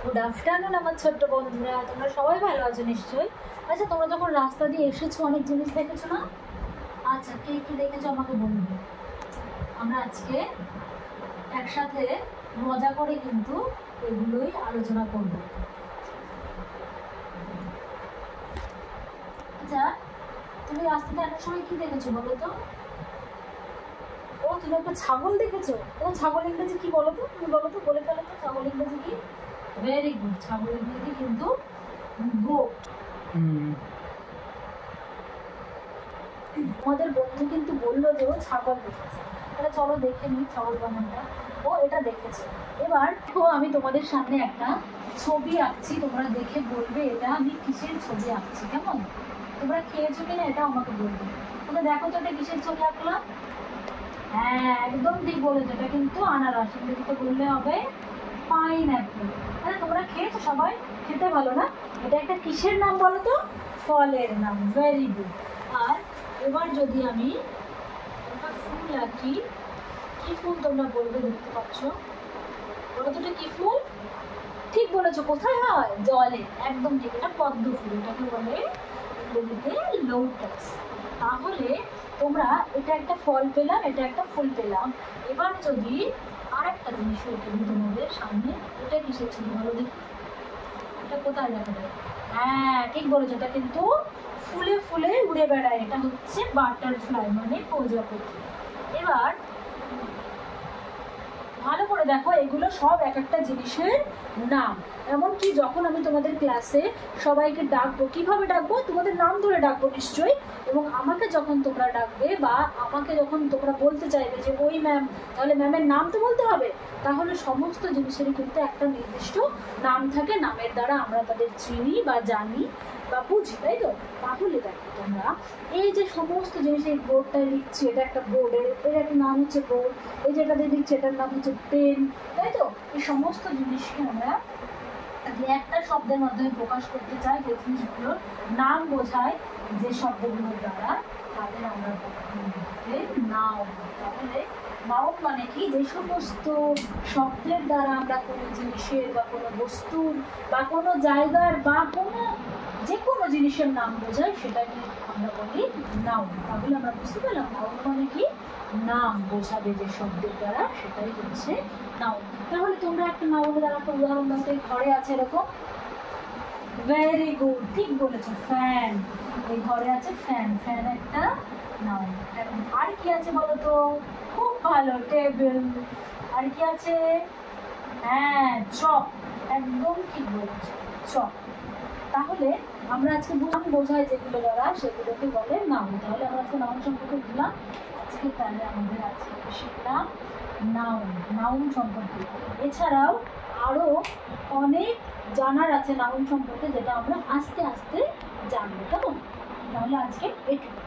Good afternoon আমার ছোট্ট বন্ধুরা, তোমরা সবাই ভালো আছো নিশ্চয়ই। আচ্ছা, তোমরা যখন রাস্তা দিয়ে এসেছো অনেক জিনিস দেখেছো না? আচ্ছা, কে কি দেখেছো আমাকে বলবে। আমরা আজকে একসাথে মজা করে কিন্তু এগুলোই আলোচনা করব। আচ্ছা, তুমি রাস্তাতে আসার সময় কি দেখেছো বলো তো? ও, তুমি একটা ছাগল দেখেছো। ও, ছাগল ইংরেজি কি বলো তো? তুমি বলো তো, বলে ফেলো তো ছাগল ইংরেজি কি? ভেরি গুড, ছাগল ইংরেজি কিন্তু গোট। আমাদের বন্ধু কিন্তু বললো যে ও ছাগল দেখেছে। তাহলে চলো দেখে নিই ছাগল বানানটা। ও এটা দেখেছে। এবার দেখো, আমি তোমাদের সামনে একটা ছবি আঁকছি, তোমরা দেখে বলবে এটা আমি কিসের ছবি আঁকছি। কেমন? তোমরা খেয়েছো কিনা এটা আমাকে বলবে। তোমরা দেখো তো এটা কিসের ছবি আঁকলাম। হ্যাঁ, একদম ঠিক বলেছো, এটা কিন্তু আনারস। ইংরেজিতে বললে হবে পাইনঅ্যাপেল। তাহলে তোমরা খেয়েছো সবাই? খেতে ভালো না? এটা একটা কিসের নাম বলো তো? ফলের নাম। Very good. আর এবার যদি আমি একটা ফুল আঁকি, কি ফুল তোমরা বলবে? দেখতে পাচ্ছ, বলো তো এটা কি ফুল? ঠিক বলেছো, কোথায় হয়? জলে। একদম ঠিক, এটা পদ্ম ফুল, এটাকে বলে ইংরেজিতে লোটাস। তাহলে তোমরা এটা একটা ফল পেলাম, এটা একটা ফুল পেলাম। এবার যদি আরেকটা জিনিস হইতে তোমাদের সামনে, এটা কিসের ছবি বলো দেখি? এটা কোথায় দেখা যায়? হ্যাঁ, ঠিক বলেছো, এটা কিন্তু ফুলে ফুলে উড়ে বেড়ায়। এটা হচ্ছে বাটারফ্লাই, মানে প্রজাপতি। এবার ভালো করে দেখো, এগুলো সব এক একটা জিনিসের নাম। এমনকি যখন আমি তোমাদের ক্লাসে সবাইকে ডাকবো, কিভাবে ডাকবো? তোমাদের নাম ধরে ডাকবো নিশ্চয়ই। এবং আমাকে যখন তোমরা ডাকবে বা আমাকে যখন তোমরা বলতে চাইবে যে ওই ম্যাম, তাহলে ম্যামের নাম তো বলতে হবে। তাহলে সমস্ত জিনিসেরই কিন্তু একটা নির্দিষ্ট নাম থাকে, নামের দ্বারা আমরা তাদের চিনি বা জানি বা বুঝি, তাই তো? তাহলে দেখো তোমরা, এই যে সমস্ত জিনিস, এই বোর্ডটায় লিখছি, এটা একটা বোর্ড, এর একটা নাম হচ্ছে বোর্ড। এই যেটাতে লিখছি এটার নাম হচ্ছে পেন, তাই তো? এই সমস্ত জিনিসকে আমরা যে একটা শব্দের মাধ্যমে প্রকাশ করতে চাই, যে জিনিসগুলোর নাম বোঝায় যে শব্দগুলোর দ্বারা, তাদের আমরা নাউন। তাহলে নাউন মানে কি? যে সমস্ত শব্দের দ্বারা আমরা কোনো জিনিসের বা কোনো বস্তুর বা কোনো জায়গার বা কোনো যে কোনো জিনিসের নাম বোঝায়, সেটাকে আমরা বলি নাউন। তাহলে আমরা বুঝতে পারলাম নাউন মানে কি? নাম বোঝাবে যে শব্দের দ্বারা, সেটাই হচ্ছে নাউন। তাহলে তোমরা একটা নাউনের দ্বারা একটা উদাহরণ দাও তো। এই ঘরে আছে এরকম। ভেরি গুড, ঠিক বলেছো, ফ্যান। এই ঘরে আছে ফ্যান, ফ্যান একটা নাউন। আর কি আছে বলো তো? খুব ভালো, টেবিল। আর কি আছে? হ্যাঁ, চক। একদম ঠিক বলেছো, চক। তাহলে আমরা আজকে নাম বোঝাই যেগুলো দ্বারা, সেগুলোকে বলে নাউন। তাহলে আমরা আজকে নাউন সম্পর্কে বুঝলাম। আজকে তাহলে আমাদের আজকে শিখলাম নাউন, নাউন সম্পর্কে। এছাড়াও আরো অনেক জানার আছে নাউন সম্পর্কে, যেটা আমরা আস্তে আস্তে জানবো। কেমন? তাহলে আজকে এটুকু।